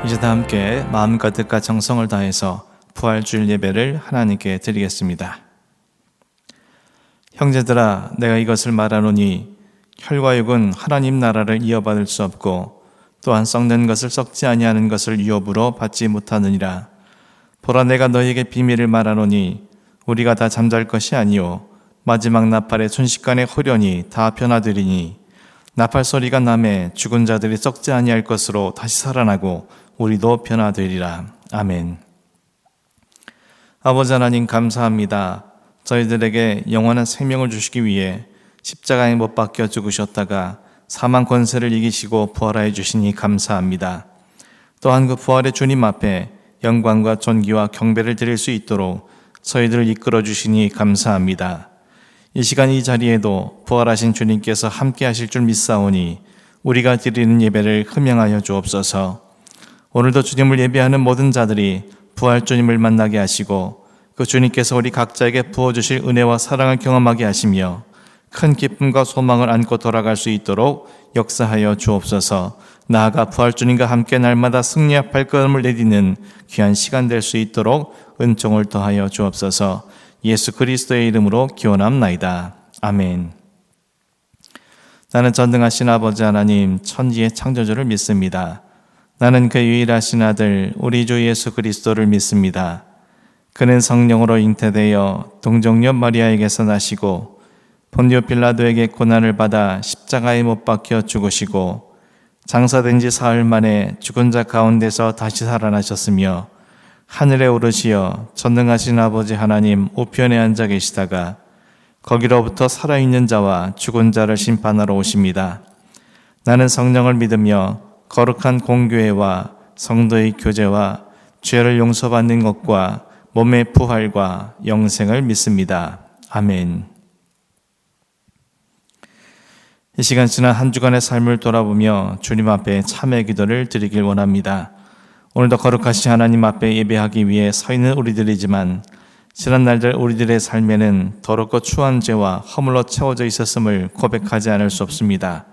이제 다 함께 마음 가득과 정성을 다해서 부활주일 예배를 하나님께 드리겠습니다. 형제들아, 내가 이것을 말하노니 혈과 육은 하나님 나라를 이어받을 수 없고 또한 썩는 것을 썩지 아니하는 것을 유업으로 받지 못하느니라. 보라, 내가 너희에게 비밀을 말하노니 우리가 다 잠잘 것이 아니요 마지막 나팔의 순식간에 호련히 다 변화되리니 나팔 소리가 나매 죽은 자들이 썩지 아니할 것으로 다시 살아나고 우리도 변화되리라. 아멘. 아버지 하나님, 감사합니다. 저희들에게 영원한 생명을 주시기 위해 십자가에 못 박혀 죽으셨다가 사망 권세를 이기시고 부활하여 주시니 감사합니다. 또한 그 부활의 주님 앞에 영광과 존귀와 경배를 드릴 수 있도록 저희들을 이끌어 주시니 감사합니다. 이 시간 이 자리에도 부활하신 주님께서 함께 하실 줄 믿사오니 우리가 드리는 예배를 흠양하여 주옵소서. 오늘도 주님을 예배하는 모든 자들이 부활 주님을 만나게 하시고 그 주님께서 우리 각자에게 부어주실 은혜와 사랑을 경험하게 하시며 큰 기쁨과 소망을 안고 돌아갈 수 있도록 역사하여 주옵소서. 나아가 부활 주님과 함께 날마다 승리의 발걸음을 내딛는 귀한 시간 될 수 있도록 은총을 더하여 주옵소서. 예수 그리스도의 이름으로 기원합나이다. 아멘. 나는 전능하신 아버지 하나님, 천지의 창조주를 믿습니다. 나는 그 유일하신 아들 우리 주 예수 그리스도를 믿습니다. 그는 성령으로 잉태되어 동정녀 마리아에게서 나시고 본디오 빌라도에게 고난을 받아 십자가에 못 박혀 죽으시고 장사된 지 사흘 만에 죽은 자 가운데서 다시 살아나셨으며 하늘에 오르시어 전능하신 아버지 하나님 우편에 앉아 계시다가 거기로부터 살아있는 자와 죽은 자를 심판하러 오십니다. 나는 성령을 믿으며 거룩한 공교회와 성도의 교제와 죄를 용서받는 것과 몸의 부활과 영생을 믿습니다. 아멘. 이 시간 지난 한 주간의 삶을 돌아보며 주님 앞에 참회 기도를 드리길 원합니다. 오늘도 거룩하신 하나님 앞에 예배하기 위해 서 있는 우리들이지만 지난 날들 우리들의 삶에는 더럽고 추한 죄와 허물로 채워져 있었음을 고백하지 않을 수 없습니다.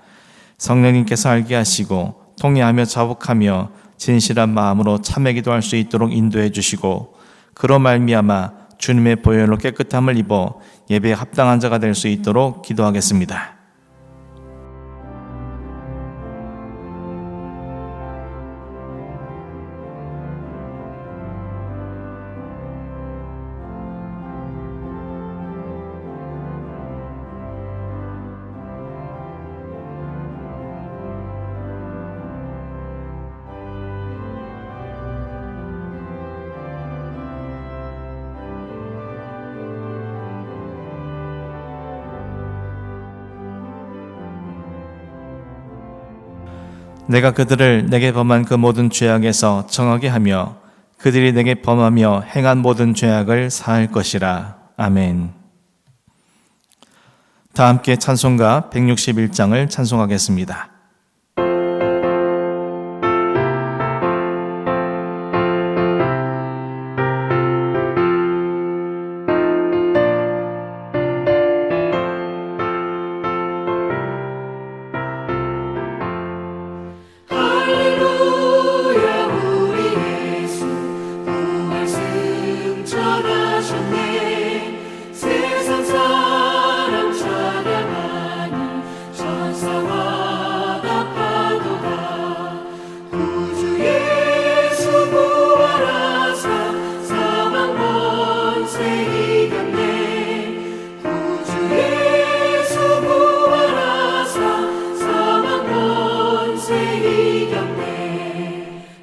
성령님께서 알게 하시고 통회하며 자복하며 진실한 마음으로 참회 기도할 수 있도록 인도해 주시고 그로 말미암아 주님의 보혈로 깨끗함을 입어 예배에 합당한 자가 될 수 있도록 기도하겠습니다. 내가 그들을 내게 범한 그 모든 죄악에서 정하게 하며 그들이 내게 범하며 행한 모든 죄악을 사할 것이라. 아멘. 다 함께 찬송가 161장을 찬송하겠습니다.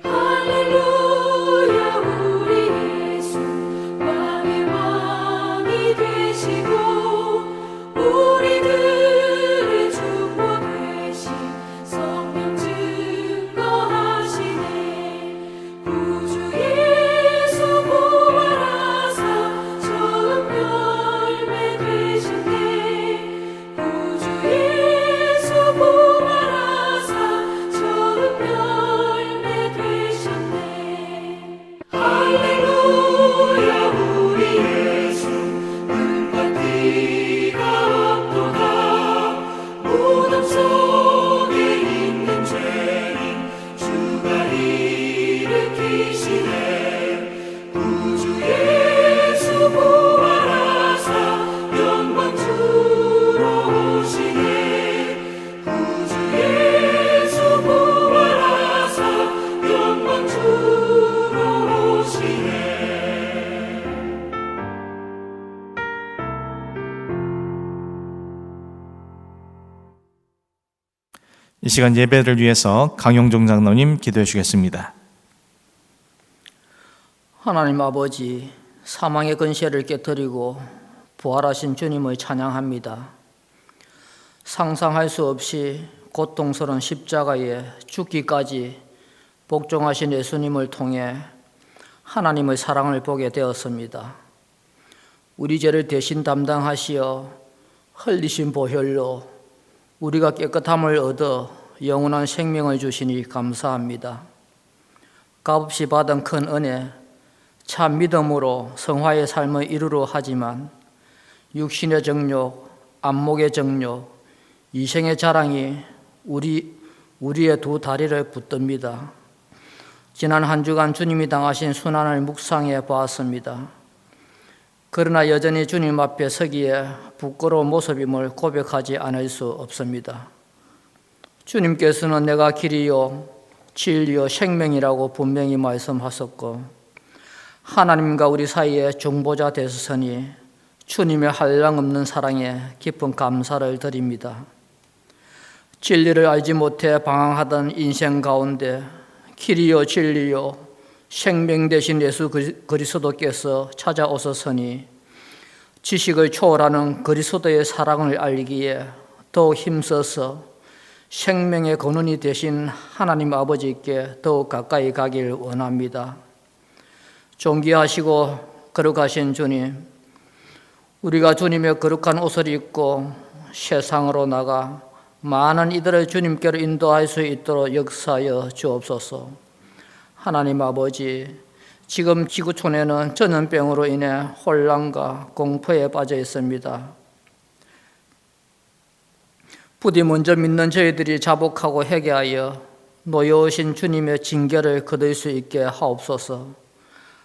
할렐루야 우리 예수 왕의 왕 이 시간 예배를 위해서 강용종 장로님 기도해 주겠습니다. 하나님 아버지, 사망의 근세를 깨뜨리고 부활하신 주님을 찬양합니다. 상상할 수 없이 고통스러운 십자가에 죽기까지 복종하신 예수님을 통해 하나님의 사랑을 보게 되었습니다. 우리 죄를 대신 담당하시어 흘리신 보혈로 우리가 깨끗함을 얻어 영원한 생명을 주시니 감사합니다. 값없이 받은 큰 은혜, 참 믿음으로 성화의 삶을 이루려 하지만 육신의 정욕, 안목의 정욕, 이생의 자랑이 우리의 두 다리를 붙듭니다. 지난 한 주간 주님이 당하신 순환을 묵상해 보았습니다. 그러나 여전히 주님 앞에 서기에 부끄러운 모습임을 고백하지 않을 수 없습니다. 주님께서는 내가 길이요 진리요 생명이라고 분명히 말씀하셨고 하나님과 우리 사이에 중보자 되셨으니 주님의 한량없는 사랑에 깊은 감사를 드립니다. 진리를 알지 못해 방황하던 인생 가운데 길이요 진리요 생명 되신 예수 그리스도께서 찾아오셨으니 지식을 초월하는 그리스도의 사랑을 알기에 더욱 힘써서 생명의 근원이 되신 하나님 아버지께 더욱 가까이 가길 원합니다. 존귀하시고 거룩하신 주님, 우리가 주님의 거룩한 옷을 입고 세상으로 나가 많은 이들을 주님께로 인도할 수 있도록 역사하여 주옵소서. 하나님 아버지, 지금 지구촌에는 전염병으로 인해 혼란과 공포에 빠져 있습니다. 부디 먼저 믿는 저희들이 자복하고 회개하여 노여우신 주님의 징계를 거둘 수 있게 하옵소서.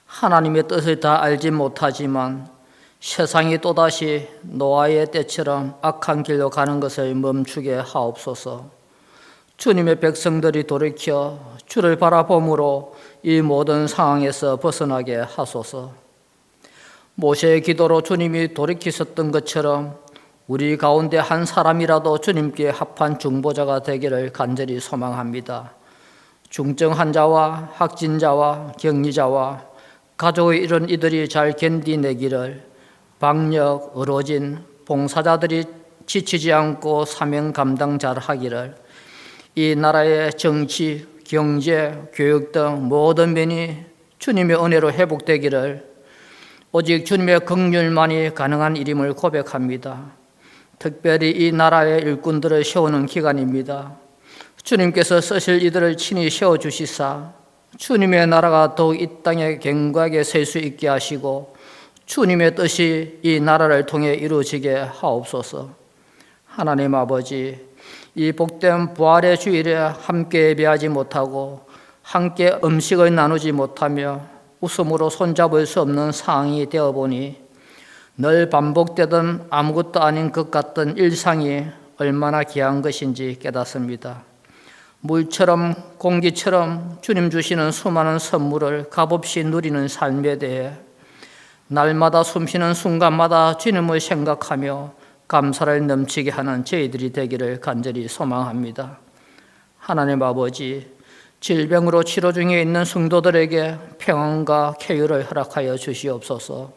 하나님의 뜻을 다 알지 못하지만 세상이 또다시 노아의 때처럼 악한 길로 가는 것을 멈추게 하옵소서. 주님의 백성들이 돌이켜 주를 바라봄으로 이 모든 상황에서 벗어나게 하소서. 모세의 기도로 주님이 돌이키셨던 것처럼 우리 가운데 한 사람이라도 주님께 합한 중보자가 되기를 간절히 소망합니다. 중증 환자와 확진자와 격리자와 가족의 이런 이들이 잘 견디내기를, 방역, 의료진, 봉사자들이 지치지 않고 사명 감당 잘 하기를, 이 나라의 정치, 경제, 교육 등 모든 면이 주님의 은혜로 회복되기를 오직 주님의 긍휼만이 가능한 일임을 고백합니다. 특별히 이 나라의 일꾼들을 세우는 기간입니다. 주님께서 쓰실 이들을 친히 세워주시사 주님의 나라가 더욱 이 땅에 견고하게 설 수 있게 하시고 주님의 뜻이 이 나라를 통해 이루어지게 하옵소서. 하나님 아버지, 이 복된 부활의 주일에 함께 예배하지 못하고 함께 음식을 나누지 못하며 웃음으로 손잡을 수 없는 상황이 되어보니 늘 반복되던 아무것도 아닌 것 같던 일상이 얼마나 귀한 것인지 깨닫습니다. 물처럼 공기처럼 주님 주시는 수많은 선물을 값없이 누리는 삶에 대해 날마다 숨쉬는 순간마다 주님을 생각하며 감사를 넘치게 하는 저희들이 되기를 간절히 소망합니다. 하나님 아버지, 질병으로 치료 중에 있는 성도들에게 평안과 쾌유를 허락하여 주시옵소서.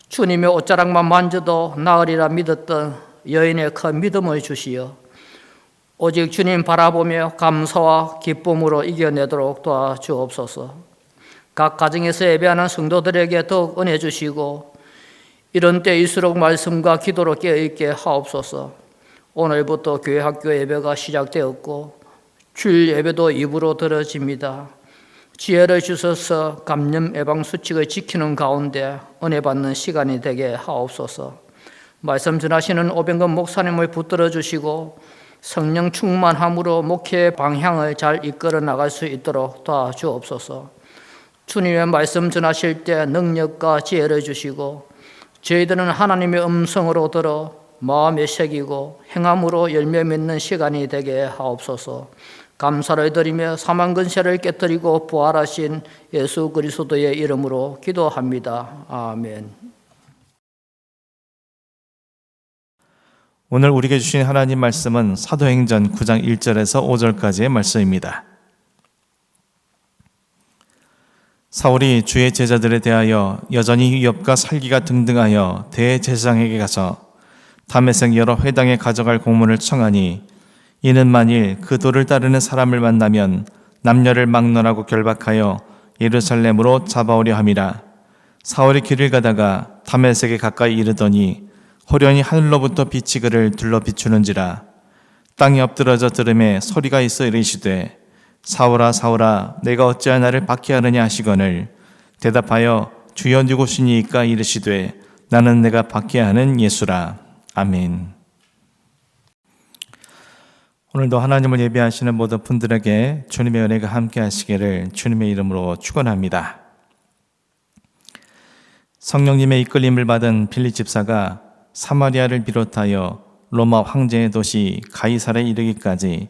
주님의 옷자락만 만져도 나으리라 믿었던 여인의 큰 믿음을 주시어 오직 주님 바라보며 감사와 기쁨으로 이겨내도록 도와주옵소서. 각 가정에서 예배하는 성도들에게 더욱 은혜 주시고 이런 때일수록 말씀과 기도로 깨어있게 하옵소서. 오늘부터 교회 학교 예배가 시작되었고 주일 예배도 입으로 들어집니다. 지혜를 주셔서 감염 예방 수칙을 지키는 가운데 은혜 받는 시간이 되게 하옵소서. 말씀 전하시는 오병건 목사님을 붙들어 주시고 성령 충만함으로 목회의 방향을 잘 이끌어 나갈 수 있도록 도와주옵소서. 주님의 말씀 전하실 때 능력과 지혜를 주시고 저희들은 하나님의 음성으로 들어 마음에 새기고 행함으로 열매 맺는 시간이 되게 하옵소서. 감사를 드리며 사망 근세를 깨뜨리고 부활하신 예수 그리스도의 이름으로 기도합니다. 아멘. 오늘 우리에게 주신 하나님 말씀은 사도행전 9장 1절에서 5절까지의 말씀입니다. 사울이 주의 제자들에 대하여 여전히 위협과 살기가 등등하여 대제사장에게 가서 다메섹 여러 회당에 가져갈 공문을 청하니 이는 만일 그 도를 따르는 사람을 만나면 남녀를 막론하고 결박하여 예루살렘으로 잡아오려 함이라. 사울이 길을 가다가 다메섹에 가까이 이르더니 호련히 하늘로부터 빛이 그를 둘러 비추는지라. 땅이 엎드러져 들음에 소리가 있어 이르시되 사울아 사울아 내가 어찌하여 나를 박해하느냐 하시거늘 대답하여 주여 누구시니까 이르시되 나는 내가 박해하는 예수라. 아멘. 오늘도 하나님을 예배하시는 모든 분들에게 주님의 은혜가 함께 하시기를 주님의 이름으로 축원합니다. 성령님의 이끌림을 받은 빌립 집사가 사마리아를 비롯하여 로마 황제의 도시 가이사르에 이르기까지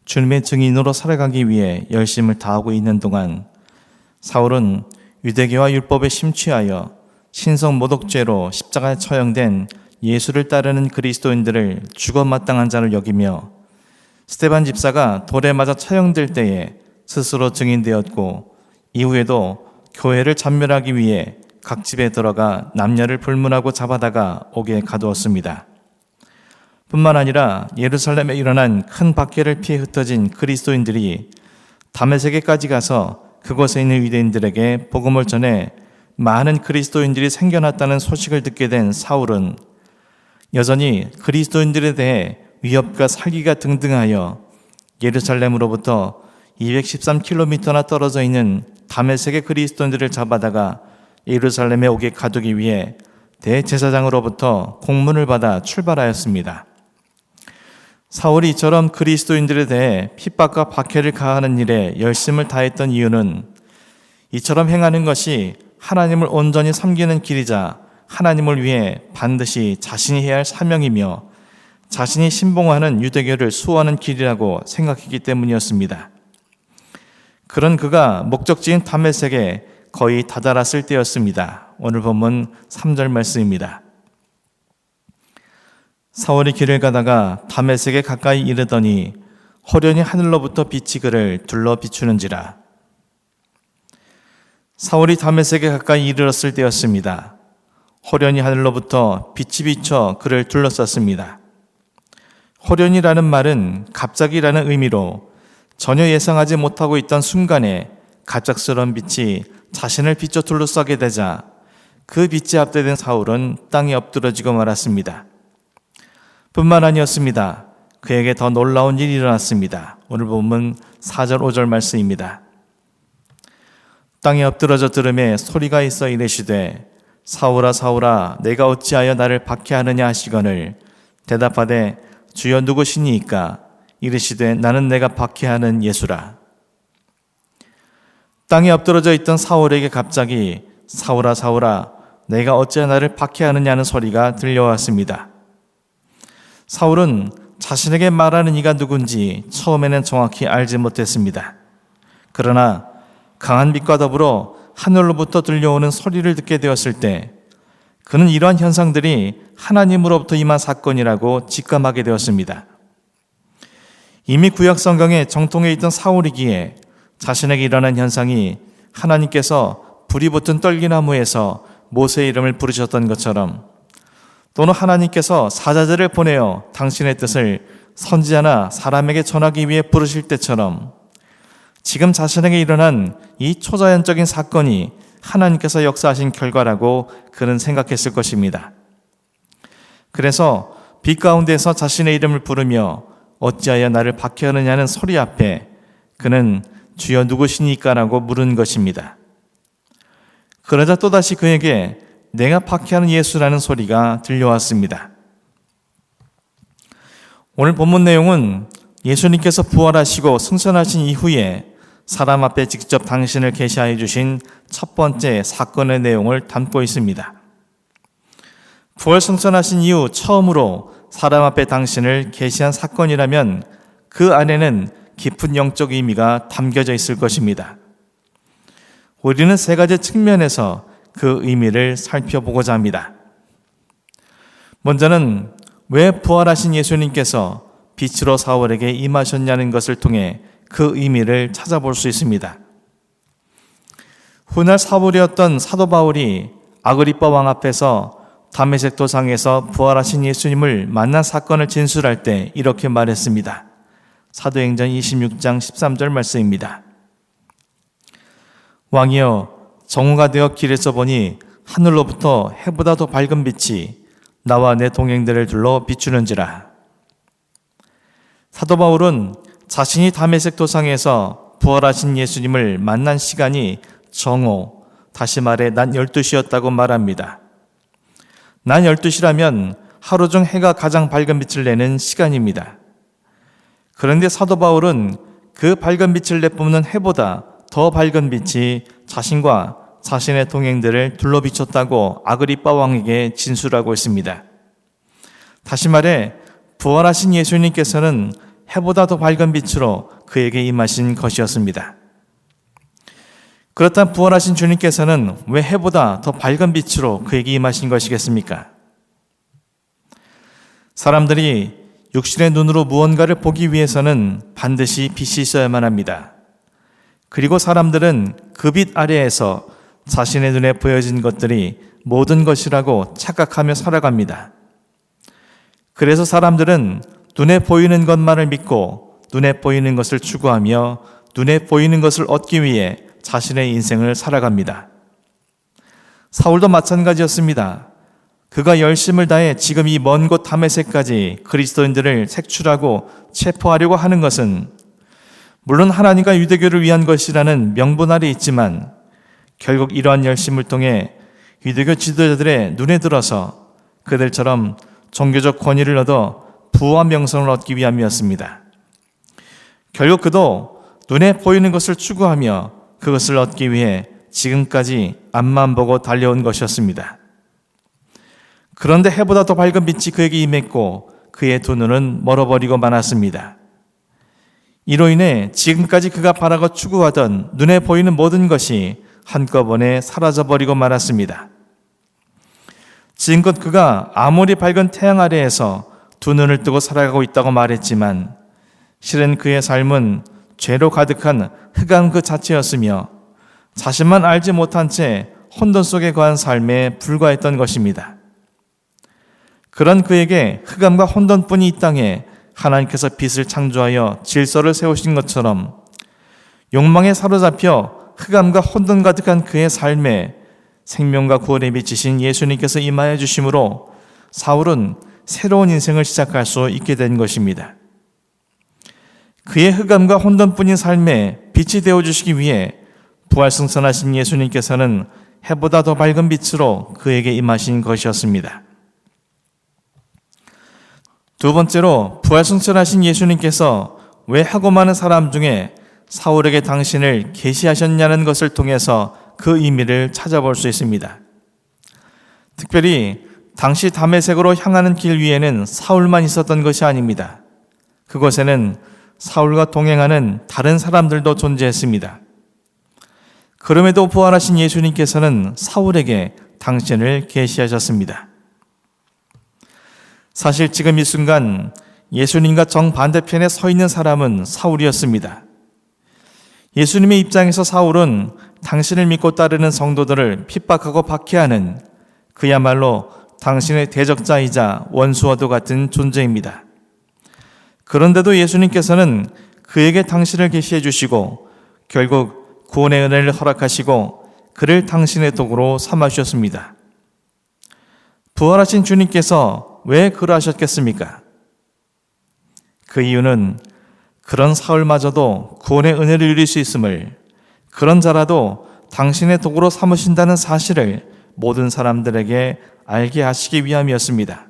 주님의 증인으로 살아가기 위해 열심을 다하고 있는 동안 사울은 유대교와 율법에 심취하여 신성 모독죄로 십자가에 처형된 예수를 따르는 그리스도인들을 죽어마땅한 자를 여기며 스데반 집사가 돌에 맞아 처형될 때에 스스로 증인되었고 이후에도 교회를 잔멸하기 위해 각 집에 들어가 남녀를 불문하고 잡아다가 옥에 가두었습니다. 뿐만 아니라 예루살렘에 일어난 큰 박해를 피해 흩어진 그리스도인들이 다메섹에까지 가서 그곳에 있는 유대인들에게 복음을 전해 많은 그리스도인들이 생겨났다는 소식을 듣게 된 사울은 여전히 그리스도인들에 대해 위협과 살기가 등등하여 예루살렘으로부터 213km나 떨어져 있는 다메섹의 그리스도인들을 잡아다가 예루살렘에 오게 가두기 위해 대제사장으로부터 공문을 받아 출발하였습니다. 사울이 이처럼 그리스도인들에 대해 핍박과 박해를 가하는 일에 열심을 다했던 이유는 이처럼 행하는 것이 하나님을 온전히 섬기는 길이자 하나님을 위해 반드시 자신이 해야 할 사명이며 자신이 신봉하는 유대교를 수호하는 길이라고 생각했기 때문이었습니다. 그런 그가 목적지인 다메섹에 거의 다다랐을 때였습니다. 오늘 본문 3절 말씀입니다. 사울이 길을 가다가 다메섹에 가까이 이르더니 호련히 하늘로부터 빛이 그를 둘러 비추는지라. 사울이 다메섹에 가까이 이르렀을 때였습니다. 호련히 하늘로부터 빛이 비쳐 그를 둘러쌌습니다. 호련이라는 말은 갑자기라는 의미로 전혀 예상하지 못하고 있던 순간에 갑작스러운 빛이 자신을 비춰 둘러싸게 되자 그 빛에 압도된 사울은 땅에 엎드러지고 말았습니다. 뿐만 아니었습니다. 그에게 더 놀라운 일이 일어났습니다. 오늘 본문 4절 5절 말씀입니다. 땅에 엎드러져 들음에 소리가 있어 이르시되 사울아 사울아 내가 어찌하여 나를 박해하느냐 하시거늘 대답하되 주여 누구시니이까 이르시되 나는 내가 박해하는 예수라. 땅에 엎드러져 있던 사울에게 갑자기 사울아 사울아 내가 어찌하여 나를 박해하느냐는 소리가 들려왔습니다. 사울은 자신에게 말하는 이가 누군지 처음에는 정확히 알지 못했습니다. 그러나 강한 빛과 더불어 하늘로부터 들려오는 소리를 듣게 되었을 때 그는 이러한 현상들이 하나님으로부터 임한 사건이라고 직감하게 되었습니다. 이미 구약 성경에 정통해 있던 사울이기에 자신에게 일어난 현상이 하나님께서 불이 붙은 떨기나무에서 모세의 이름을 부르셨던 것처럼 또는 하나님께서 사자들을 보내어 당신의 뜻을 선지자나 사람에게 전하기 위해 부르실 때처럼 지금 자신에게 일어난 이 초자연적인 사건이 하나님께서 역사하신 결과라고 그는 생각했을 것입니다. 그래서 빛 가운데서 자신의 이름을 부르며 어찌하여 나를 박해하느냐는 소리 앞에 그는 주여 누구시니까 라고 물은 것입니다. 그러자 또다시 그에게 내가 박해하는 예수라는 소리가 들려왔습니다. 오늘 본문 내용은 예수님께서 부활하시고 승천하신 이후에 사람 앞에 직접 당신을 계시하여 주신 첫 번째 사건의 내용을 담고 있습니다. 부활 승천하신 이후 처음으로 사람 앞에 당신을 계시한 사건이라면 그 안에는 깊은 영적 의미가 담겨져 있을 것입니다. 우리는 세 가지 측면에서 그 의미를 살펴보고자 합니다. 먼저는 왜 부활하신 예수님께서 빛으로 사울에게 임하셨냐는 것을 통해 그 의미를 찾아볼 수 있습니다. 훗날 사울이었던 사도 바울이 아그리빠 왕 앞에서 다메섹 도상에서 부활하신 예수님을 만난 사건을 진술할 때 이렇게 말했습니다. 사도행전 26장 13절 말씀입니다. 왕이여, 정오가 되어 길에서 보니 하늘로부터 해보다 더 밝은 빛이 나와 내 동행들을 둘러 비추는지라. 사도 바울은 자신이 다메섹 도상에서 부활하신 예수님을 만난 시간이 정오, 다시 말해 낮 12시였다고 말합니다. 낮 12시라면 하루 중 해가 가장 밝은 빛을 내는 시간입니다. 그런데 사도 바울은 그 밝은 빛을 내뿜는 해보다 더 밝은 빛이 자신과 자신의 동행들을 둘러 비췄다고 아그리빠 왕에게 진술하고 있습니다. 다시 말해 부활하신 예수님께서는 해보다 더 밝은 빛으로 그에게 임하신 것이었습니다. 그렇다면 부활하신 주님께서는 왜 해보다 더 밝은 빛으로 그에게 임하신 것이겠습니까? 사람들이 육신의 눈으로 무언가를 보기 위해서는 반드시 빛이 있어야만 합니다. 그리고 사람들은 그 빛 아래에서 자신의 눈에 보여진 것들이 모든 것이라고 착각하며 살아갑니다. 그래서 사람들은 눈에 보이는 것만을 믿고 눈에 보이는 것을 추구하며 눈에 보이는 것을 얻기 위해 자신의 인생을 살아갑니다. 사울도 마찬가지였습니다. 그가 열심을 다해 지금 이 먼 곳 다메섹까지 그리스도인들을 색출하고 체포하려고 하는 것은 물론 하나님과 유대교를 위한 것이라는 명분 아래 있지만 결국 이러한 열심을 통해 유대교 지도자들의 눈에 들어서 그들처럼 종교적 권위를 얻어 부와 명성을 얻기 위함이었습니다. 결국 그도 눈에 보이는 것을 추구하며 그것을 얻기 위해 지금까지 앞만 보고 달려온 것이었습니다. 그런데 해보다 더 밝은 빛이 그에게 임했고 그의 두 눈은 멀어버리고 말았습니다. 이로 인해 지금까지 그가 바라고 추구하던 눈에 보이는 모든 것이 한꺼번에 사라져버리고 말았습니다. 지금껏 그가 아무리 밝은 태양 아래에서 두 눈을 뜨고 살아가고 있다고 말했지만 실은 그의 삶은 죄로 가득한 흑암 그 자체였으며 자신만 알지 못한 채 혼돈 속에 거한 삶에 불과했던 것입니다. 그런 그에게 흑암과 혼돈뿐이 이 땅에 하나님께서 빛을 창조하여 질서를 세우신 것처럼 욕망에 사로잡혀 흑암과 혼돈 가득한 그의 삶에 생명과 구원에 비치신 예수님께서 임하여 주심으로 사울은 새로운 인생을 시작할 수 있게 된 것입니다. 그의 흑암과 혼돈뿐인 삶에 빛이 되어주시기 위해 부활승천하신 예수님께서는 해보다 더 밝은 빛으로 그에게 임하신 것이었습니다. 두 번째로 부활승천하신 예수님께서 왜 하고 많은 사람 중에 사울에게 당신을 계시하셨냐는 것을 통해서 그 의미를 찾아볼 수 있습니다. 특별히 당시 다메섹으로 향하는 길 위에는 사울만 있었던 것이 아닙니다. 그곳에는 사울과 동행하는 다른 사람들도 존재했습니다. 그럼에도 부활하신 예수님께서는 사울에게 당신을 계시하셨습니다. 사실 지금 이 순간 예수님과 정반대편에 서 있는 사람은 사울이었습니다. 예수님의 입장에서 사울은 당신을 믿고 따르는 성도들을 핍박하고 박해하는 그야말로 당신의 대적자이자 원수와도 같은 존재입니다. 그런데도 예수님께서는 그에게 당신을 계시해 주시고 결국 구원의 은혜를 허락하시고 그를 당신의 도구로 삼아주셨습니다. 부활하신 주님께서 왜 그러하셨겠습니까? 그 이유는 그런 사울마저도 구원의 은혜를 누릴 수 있음을, 그런 자라도 당신의 도구로 삼으신다는 사실을 모든 사람들에게 알게 하시기 위함이었습니다.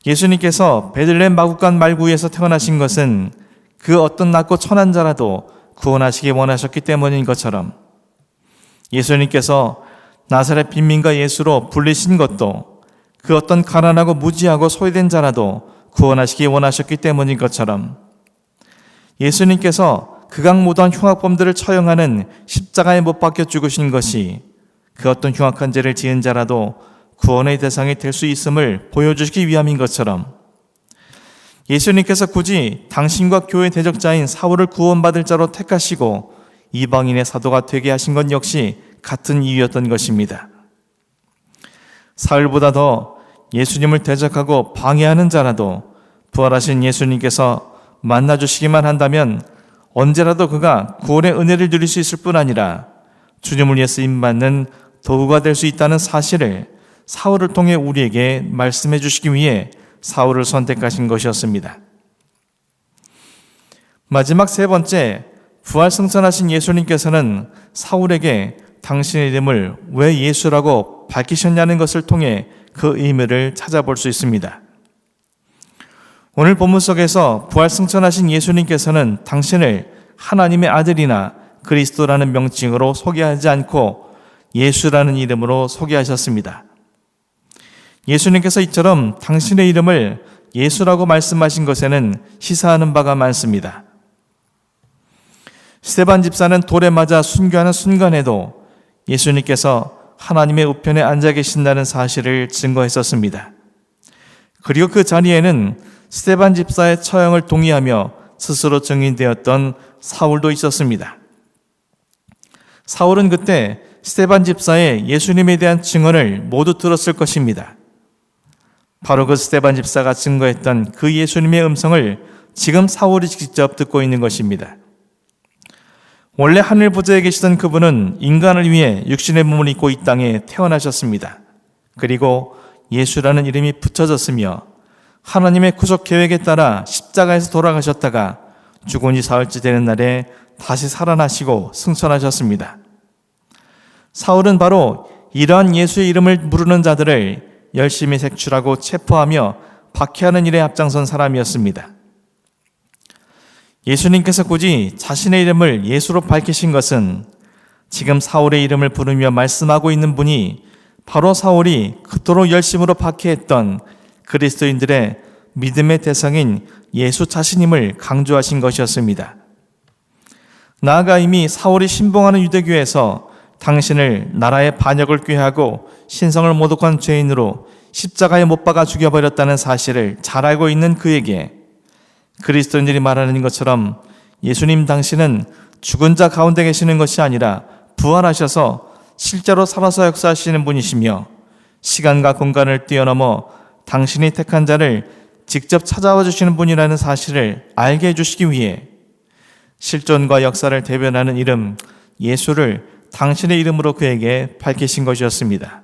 예수님께서 베들레헴 마구간 말구에서 태어나신 것은 그 어떤 낮고 천한 자라도 구원하시기 원하셨기 때문인 것처럼 예수님께서 나사렛 빈민가 예수로 불리신 것도 그 어떤 가난하고 무지하고 소외된 자라도 구원하시기 원하셨기 때문인 것처럼 예수님께서 극악무도한 흉악범들을 처형하는 십자가에 못 박혀 죽으신 것이 그 어떤 흉악한 죄를 지은 자라도 구원의 대상이 될 수 있음을 보여주시기 위함인 것처럼 예수님께서 굳이 당신과 교회 대적자인 사울을 구원받을 자로 택하시고 이방인의 사도가 되게 하신 것 역시 같은 이유였던 것입니다. 사울보다 더 예수님을 대적하고 방해하는 자라도 부활하신 예수님께서 만나주시기만 한다면 언제라도 그가 구원의 은혜를 누릴 수 있을 뿐 아니라 주님을 위해 쓰임받는 도구가 될 수 있다는 사실을 사울을 통해 우리에게 말씀해 주시기 위해 사울을 선택하신 것이었습니다. 마지막 세 번째, 부활 승천하신 예수님께서는 사울에게 당신의 이름을 왜 예수라고 밝히셨냐는 것을 통해 그 의미를 찾아볼 수 있습니다. 오늘 본문 속에서 부활 승천하신 예수님께서는 당신을 하나님의 아들이나 그리스도라는 명칭으로 소개하지 않고 예수라는 이름으로 소개하셨습니다. 예수님께서 이처럼 당신의 이름을 예수라고 말씀하신 것에는 시사하는 바가 많습니다. 스데반 집사는 돌에 맞아 순교하는 순간에도 예수님께서 하나님의 우편에 앉아 계신다는 사실을 증거했었습니다. 그리고 그 자리에는 스데반 집사의 처형을 동의하며 스스로 증인되었던 사울도 있었습니다. 사울은 그때 스데반 집사의 예수님에 대한 증언을 모두 들었을 것입니다. 바로 그 스데반 집사가 증거했던 그 예수님의 음성을 지금 사울이 직접 듣고 있는 것입니다. 원래 하늘 보좌에 계시던 그분은 인간을 위해 육신의 몸을 입고 이 땅에 태어나셨습니다. 그리고 예수라는 이름이 붙여졌으며 하나님의 구속 계획에 따라 십자가에서 돌아가셨다가 죽은 지 사흘째 되는 날에 다시 살아나시고 승천하셨습니다. 사울은 바로 이러한 예수의 이름을 부르는 자들을 열심히 색출하고 체포하며 박해하는 일에 앞장선 사람이었습니다. 예수님께서 굳이 자신의 이름을 예수로 밝히신 것은 지금 사울의 이름을 부르며 말씀하고 있는 분이 바로 사울이 그토록 열심으로 박해했던 그리스도인들의 믿음의 대상인 예수 자신임을 강조하신 것이었습니다. 나아가 이미 사울이 신봉하는 유대교에서 당신을 나라의 반역을 꾀하고 신성을 모독한 죄인으로 십자가에 못 박아 죽여버렸다는 사실을 잘 알고 있는 그에게 그리스도인들이 말하는 것처럼 예수님 당신은 죽은 자 가운데 계시는 것이 아니라 부활하셔서 실제로 살아서 역사하시는 분이시며 시간과 공간을 뛰어넘어 당신이 택한 자를 직접 찾아와 주시는 분이라는 사실을 알게 해주시기 위해 실존과 역사를 대변하는 이름 예수를 당신의 이름으로 그에게 밝히신 것이었습니다.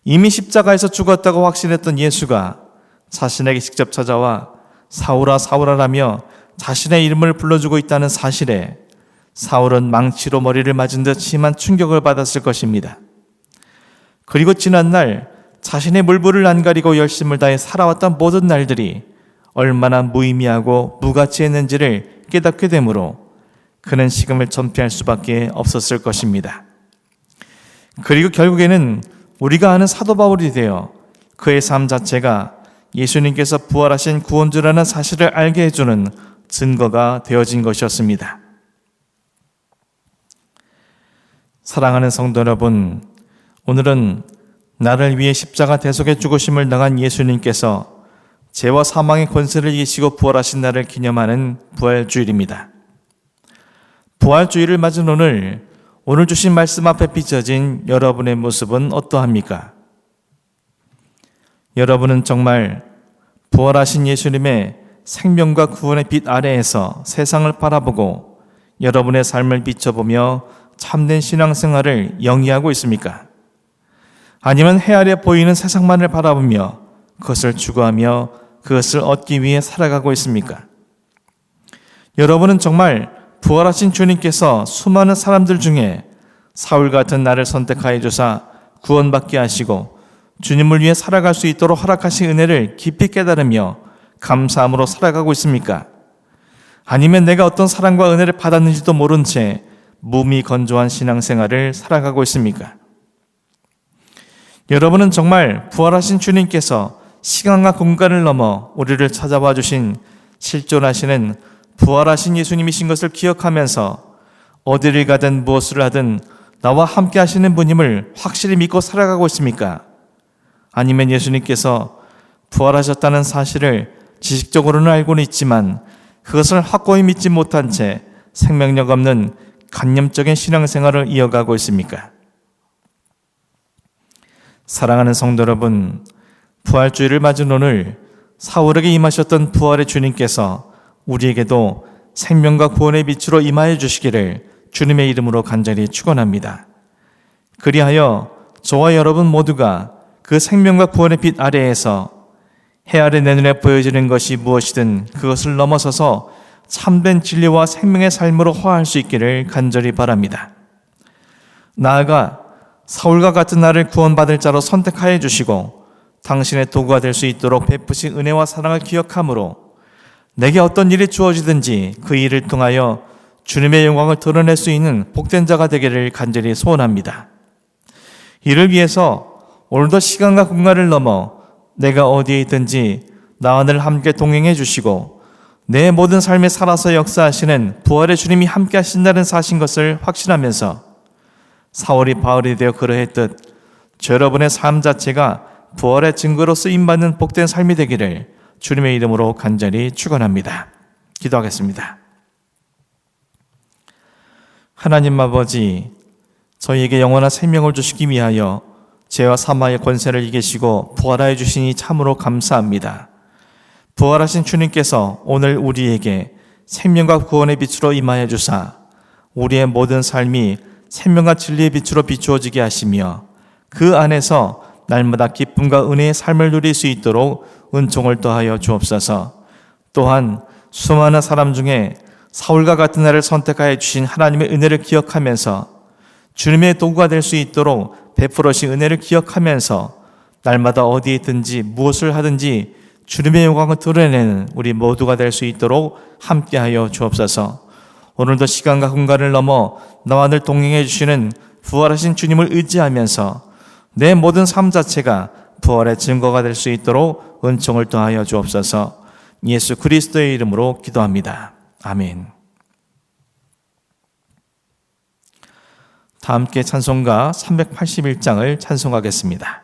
이미 십자가에서 죽었다고 확신했던 예수가 자신에게 직접 찾아와 사울아 사울아라며 자신의 이름을 불러주고 있다는 사실에 사울은 망치로 머리를 맞은 듯 심한 충격을 받았을 것입니다. 그리고 지난날 자신의 물불을 안 가리고 열심을 다해 살아왔던 모든 날들이 얼마나 무의미하고 무가치했는지를 깨닫게 되므로 그는 식음을 전폐할 수밖에 없었을 것입니다. 그리고 결국에는 우리가 아는 사도 바울이 되어 그의 삶 자체가 예수님께서 부활하신 구원주라는 사실을 알게 해주는 증거가 되어진 것이었습니다. 사랑하는 성도 여러분, 오늘은 나를 위해 십자가 대속의 죽으심을 당한 예수님께서 죄와 사망의 권세를 이기시고 부활하신 날을 기념하는 부활주일입니다. 부활주일을 맞은 오늘 주신 말씀 앞에 비춰진 여러분의 모습은 어떠합니까? 여러분은 정말 부활하신 예수님의 생명과 구원의 빛 아래에서 세상을 바라보고 여러분의 삶을 비춰보며 참된 신앙생활을 영위하고 있습니까? 아니면 해 아래 보이는 세상만을 바라보며 그것을 추구하며 그것을 얻기 위해 살아가고 있습니까? 여러분은 정말 부활하신 주님께서 수많은 사람들 중에 사울 같은 나를 선택하여 주사 구원받게 하시고 주님을 위해 살아갈 수 있도록 허락하신 은혜를 깊이 깨달으며 감사함으로 살아가고 있습니까? 아니면 내가 어떤 사랑과 은혜를 받았는지도 모른 채 무미건조한 신앙생활을 살아가고 있습니까? 여러분은 정말 부활하신 주님께서 시간과 공간을 넘어 우리를 찾아와 주신 실존하시는 부활하신 예수님이신 것을 기억하면서 어디를 가든 무엇을 하든 나와 함께 하시는 분임을 확실히 믿고 살아가고 있습니까? 아니면 예수님께서 부활하셨다는 사실을 지식적으로는 알고는 있지만 그것을 확고히 믿지 못한 채 생명력 없는 관념적인 신앙생활을 이어가고 있습니까? 사랑하는 성도 여러분, 부활주의를 맞은 오늘 사울에게 임하셨던 부활의 주님께서 우리에게도 생명과 구원의 빛으로 임하여 주시기를 주님의 이름으로 간절히 축원합니다. 그리하여 저와 여러분 모두가 그 생명과 구원의 빛 아래에서 해 아래 내 눈에 보여지는 것이 무엇이든 그것을 넘어서서 참된 진리와 생명의 삶으로 화할 수 있기를 간절히 바랍니다. 나아가 사울과 같은 나를 구원받을 자로 선택하여 주시고 당신의 도구가 될 수 있도록 베푸신 은혜와 사랑을 기억함으로 내게 어떤 일이 주어지든지 그 일을 통하여 주님의 영광을 드러낼 수 있는 복된 자가 되기를 간절히 소원합니다. 이를 위해서 오늘도 시간과 공간을 넘어 내가 어디에 있든지 나와 늘 함께 동행해 주시고 내 모든 삶에 살아서 역사하시는 부활의 주님이 함께 하신다는 사실인 것을 확신하면서 사울이 바울이 되어 그러했듯 저 여러분의 삶 자체가 부활의 증거로 쓰임받는 복된 삶이 되기를 주님의 이름으로 간절히 축원합니다. 기도하겠습니다. 하나님 아버지, 저희에게 영원한 생명을 주시기 위하여 죄와 사망의 권세를 이기시고 부활하여 주시니 참으로 감사합니다. 부활하신 주님께서 오늘 우리에게 생명과 구원의 빛으로 임하여 주사 우리의 모든 삶이 생명과 진리의 빛으로 비추어지게 하시며 그 안에서 날마다 기쁨과 은혜의 삶을 누릴 수 있도록 은총을 더하여 주옵소서. 또한 수많은 사람 중에 사울과 같은 나를 선택하여 주신 하나님의 은혜를 기억하면서 주님의 도구가 될 수 있도록 베풀어신 은혜를 기억하면서 날마다 어디에 있든지 무엇을 하든지 주님의 영광을 드러내는 우리 모두가 될 수 있도록 함께하여 주옵소서. 오늘도 시간과 공간을 넘어 나와 늘 동행해 주시는 부활하신 주님을 의지하면서 내 모든 삶 자체가 부활의 증거가 될 수 있도록 은총을 더하여 주옵소서. 예수 그리스도의 이름으로 기도합니다. 아멘. 다 함께 찬송가 381장을 찬송하겠습니다.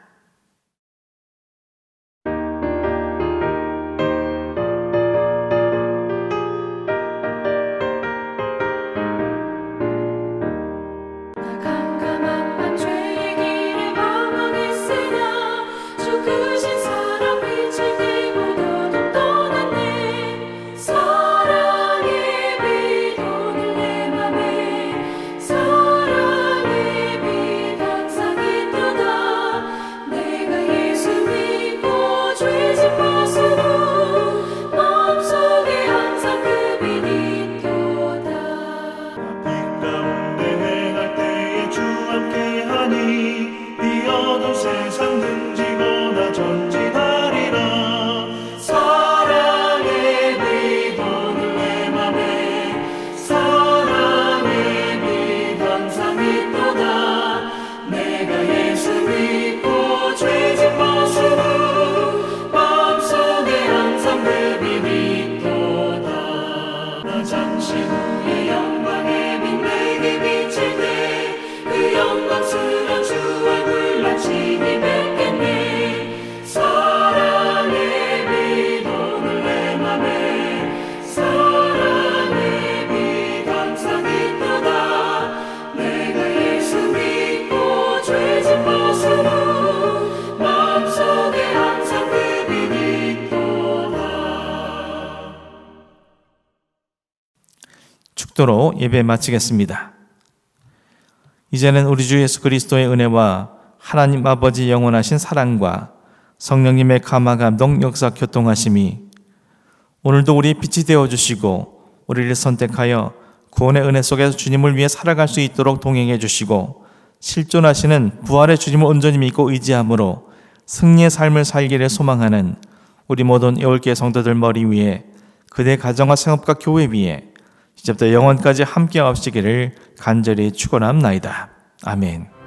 축도로 예배 마치겠습니다. 이제는 우리 주 예수 그리스도의 은혜와 하나님 아버지 영원하신 사랑과 성령님의 감화 감동 역사 교통하심이 오늘도 우리의 빛이 되어주시고 우리를 선택하여 구원의 은혜 속에서 주님을 위해 살아갈 수 있도록 동행해 주시고 실존하시는 부활의 주님을 온전히 믿고 의지함으로 승리의 삶을 살기를 소망하는 우리 모든 애월교회 성도들 머리 위에 그대 가정과 생업과 교회 위에 이제부터 영원까지 함께 하시기를 간절히 축원합나이다. 아멘.